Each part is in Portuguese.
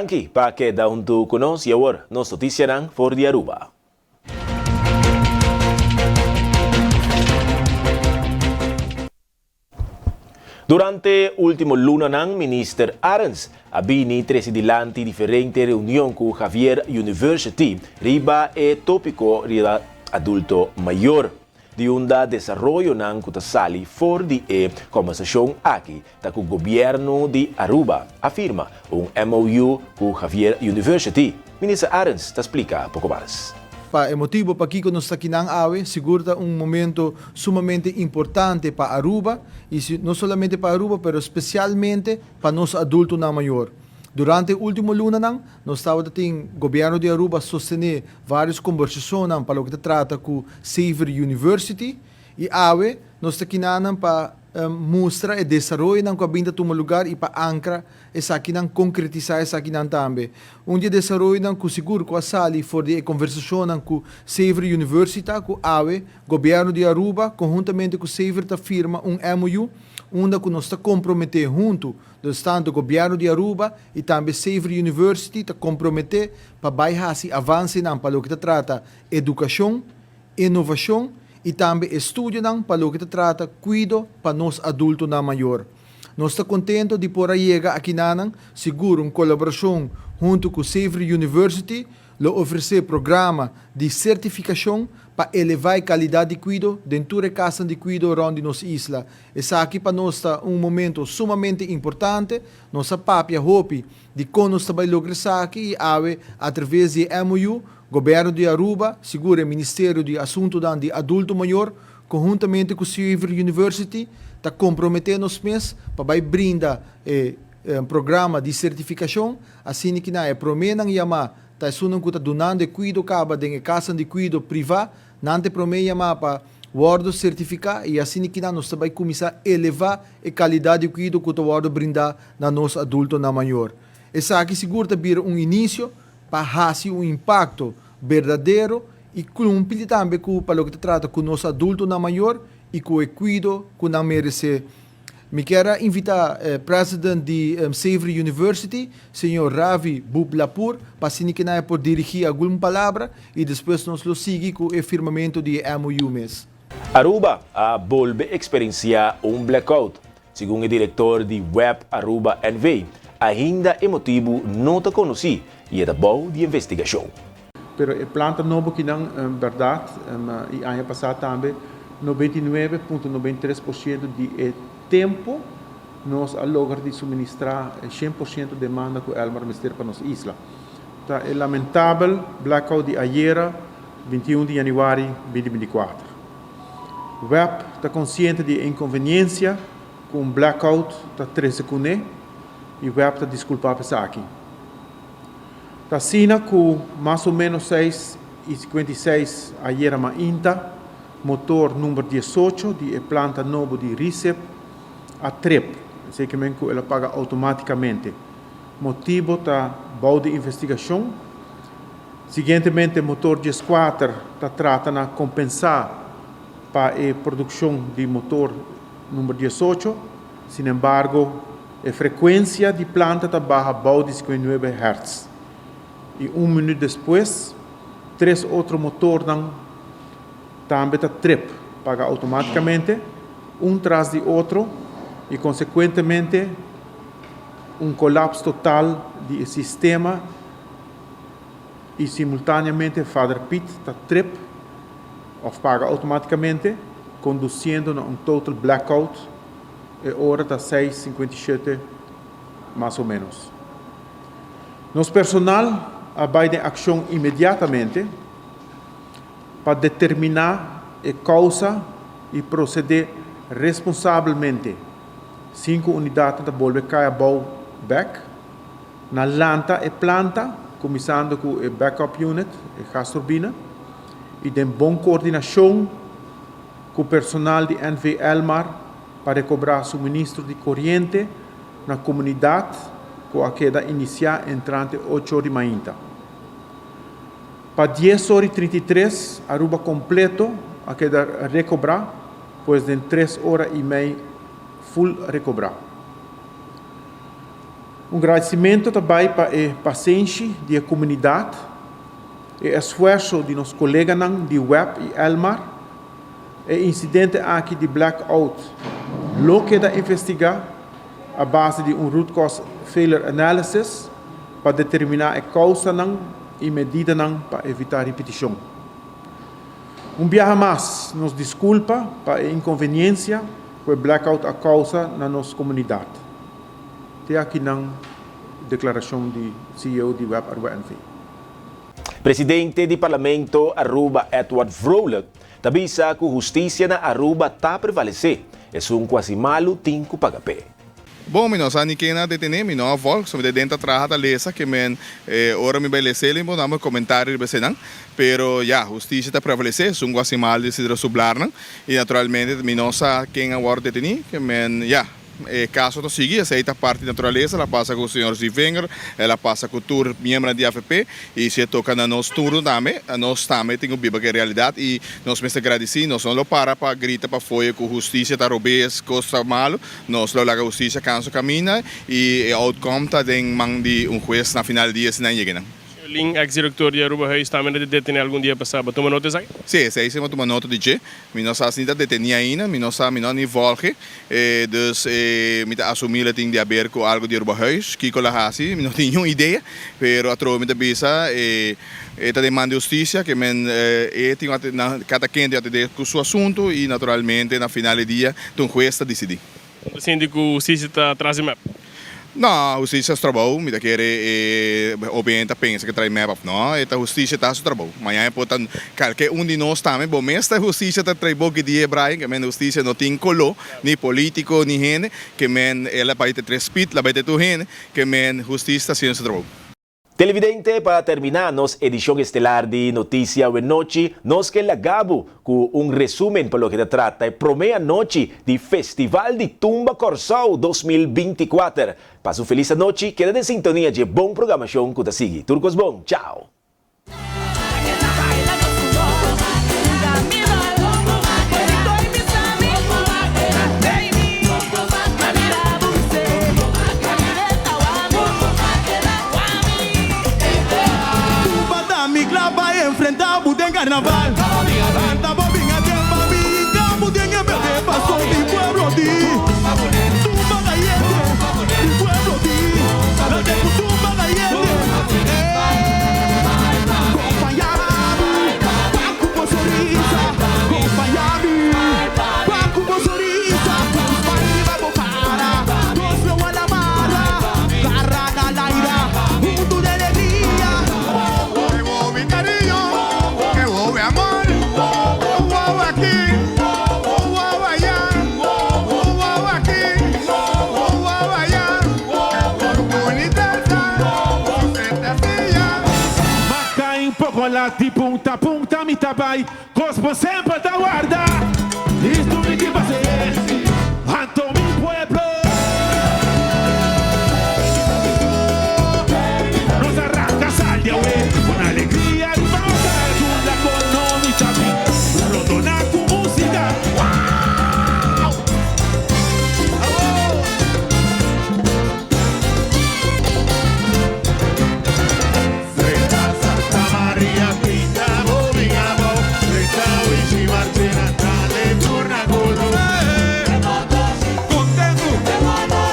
Tanki, para que da junto conosco y ahora nos noticiarán por de Aruba. Durante último luna ng Minister Arens, abini presidente diferente reunião com Javier University, riba e tópico rida adulto maior. De unda desarrollo ng kutasali for di conversação aqui da com governo de Aruba, afirma MOU com Javier University. Minister Arens te explica pouco mais. É motivo para que nós aqui na AWE, segura momento sumamente importante para Aruba, e não somente para Aruba, mas especialmente para nós adultos na maior. Durante o último luna, nós estávamos o governo de Aruba sostener várias conversações para o que trata com Xavier University, e AWE, nós aqui para mostrar e desenvolver na cabinda de um lugar e para ancrar essa aqui não concretizar essa aqui não também. Dia desenvolver não com seguro com a sala for de conversação com Xavier University, com AWE, governo de Aruba, conjuntamente com Xavier da firma MOU, onde nós está comprometer junto do estado governo de Aruba e também Xavier University está comprometer para baixar se avance não para o que trata educação, inovação e também estudo para o que trata cuido para nós adultos na maior. Nós estamos contentes de por aí chegar aqui na seguro uma colaboração junto com Xavier University, lo oferecer programa de certificação para elevar a qualidade de cuido dentro da casa de cuido onde nossa isla. Essa aqui para nós é momento sumamente importante. Nossa papia hope de como nós vai lograr isso aqui e através de MOU, Governo de Aruba, segura o Ministério de Assuntos de Adulto Maior, conjuntamente com o Xavier University, está comprometendo os meses para brindar programa de certificação, assim que na promena yama está sunang kuta donando cuido caba de casa de cuido privado, nante promena yama para guardo certificar e assim que na nós vai começar a elevar a qualidade de cuido que o guardo brindar na nosso adulto na maior. Essa aqui segura vir início para fazer impacto verdadeiro e cumprir também com o que trata com o nosso adulto na maior e com o cuido que não merece. Me quero invitar o presidente de Xavier University, senhor Ravi Bublapur, para que não por dirigir alguma palavra e depois nós lo seguir com o firmamento de MOU mês. Aruba a volve experienciar blackout. Segundo o diretor de Web Aruba NV, ainda é motivo não te conheci e é bom de investigação. Pero a planta novo que não verdade e ano passado também 99,93% de tempo nós a lograr de suministrar 100% de demanda que o Elmar Mister para nossa isla. Tá é lamentável blackout de ayer 21 de janeiro 2024. O web está consciente de inconveniência com blackout está 13 cune e o web está desculpado por aqui. Está sina com mais ou menos 6:56 ayer ainda motor número 18 de planta novo de RICEP a TREP, sei que ela paga automaticamente. Motivo da boa de investigação. Seguintemente, motor 14 está tratando de compensar para a produção de motor número 18. Sin embargo, a frequência de planta está baixa boa de 59 Hz. E minuto depois, 3 outros motores também está TREP, paga automaticamente, tras de outro, e consequentemente, colapso total do sistema e simultaneamente Father Pit está TREP, ou paga automaticamente, conduzindo a total blackout, e hora está 6:57, mais ou menos. Nosso personal vai de ação imediatamente para determinar a causa e proceder responsavelmente. 5 unidades da volver cair back na lanta e planta, começando com o backup unit, a gas turbina, e de boa coordenação com o personal de NV Elmar para cobrar suministro de corrente na comunidade com a queda inicial entrante 8 horas de manhã. Para 10:33, Aruba completo a queda recobrar, pois em 3 horas e meia full recobrar. agradecimento também para a paciência da comunidade, o esforço de nossos colegas de web e Elmar, o incidente aqui de blackout, lo que da investigar a base de root cause failure analysis para determinar a causa e medida para evitar repetição. Viaje mais, nos desculpa para a inconveniência que o blackout a causa na nossa comunidade. Até aqui na declaração de CEO de Web Aruba NV. Presidente do Parlamento Aruba Edward Vrolijk tabisa que a justiça na Aruba está a prevalecer. É um quase malo tinco pagapé. Bom, nós não queremos detener, nós vamos sobre dentro trabalhar lesa que men ora me beleza limpo damos comentário bem não, pero já justiça está prevalecer, um quase mal de se sublar não, e naturalmente nós quem agora detenir que men já caso to sigue, aceita parte da natureza, ela passa com o senhor Zivenger, ela passa com o tour membro da AFP e se toca na nosso turno também, nós também temos viva que realidade e nós mesmo agradecemos, nós não para gritar para fora que a justiça está roubando, coisa malo, nós não larga a justiça canso caminha e o outcome está em de juiz na final dia se não chega. Ling, ex-diretor de Aruba Reis, também detém algum dia passado. Toma nota disso aí? Sim, sim, sim, toma nota de que nós ainda detém ainda, nós não volge, dus nós assumir que tem a ver com algo de Aruba Reis, que com a Hasi, não tenho nenhuma ideia, pero através da bisa esta demanda de justiça que cada quem tem com o seu assunto e naturalmente na final do dia tem um juiz a decidir. Assim que a justiça está atrás de mim. Não, a justiça trabalha, me quer obviamente pensa que traz mapa, não, a justiça está seu trabalho. Amanhã é importante, qualquer de nós também, bom, mas a justiça está trabalhando que dia Brian, que a justiça não tem colo, nem político, nem gente, que ela vai ter respeito, ela vai ter tu gente, que a justiça está fazendo seu trabalho. Televidente, para terminar nossa edição estelar de Notícia de Noite, nós que acabo com resumen para o que se trata da primeira noite do Festival de Tumba Corsau 2024. Passe uma feliz noite, queda em sintonia de boa programação que te sigue. Turcos bom, tchau! Carnaval, canta bobinha que mami, cabo de que bebê passou de pueblo di, tumba gallete, de pueblo di, la de tumba gallete, acompanhame, Paco Moçoriza, acompanhame, Paco Moçoriza, os maridos para, dos meu alamara, garra na laira, mundo de alegria, mi carinho. Amor, uau aqui, uau allá, uau aqui, uau allá, boniteza, fantasia. Marca em popola de punta a punta, mi tabai, cospo sempre da guarda, isto me que fazer, anto mi pueblo. Nos arranca salda, con alegría y vamos a Rodona com música. Uau! Freta Santa Maria, Pinta, Bobigamo, Freta Uici, Marcena, Tale, Turna, Godo. Contento,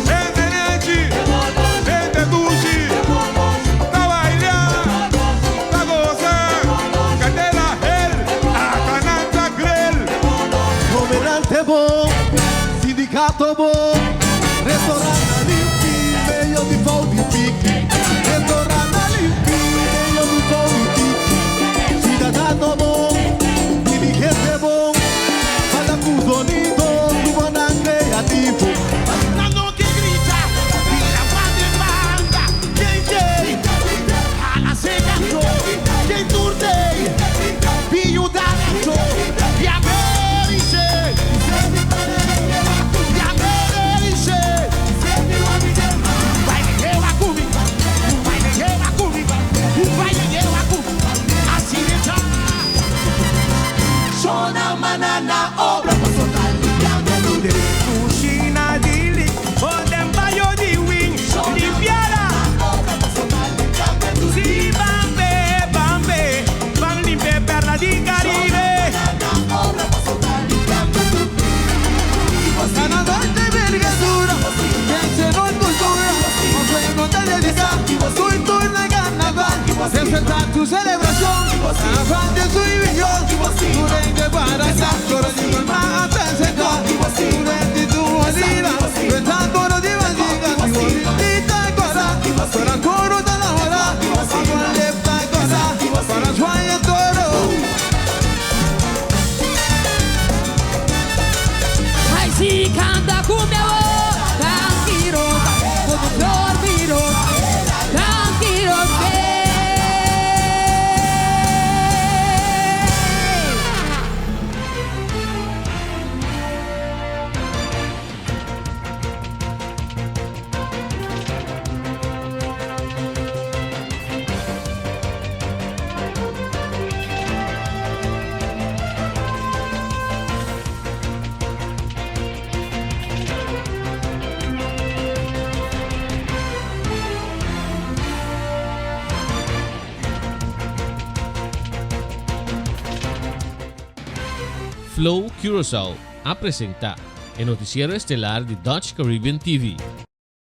Entenete, Enteduci, da bailar, da gozar, Catela, governante bom, sindicato bom, restaurante limpi, meglio di fondi picchi, restaurante limpi, meglio di fondi picchi, cidadano bom, dirigente bom, falla cusonito, tu non creativo, no che grita, tira quando banda, quem alla segato, quem turdei, figlio d'altro, e a Flow Curaçao apresenta el noticiero estelar de Dutch Caribbean TV.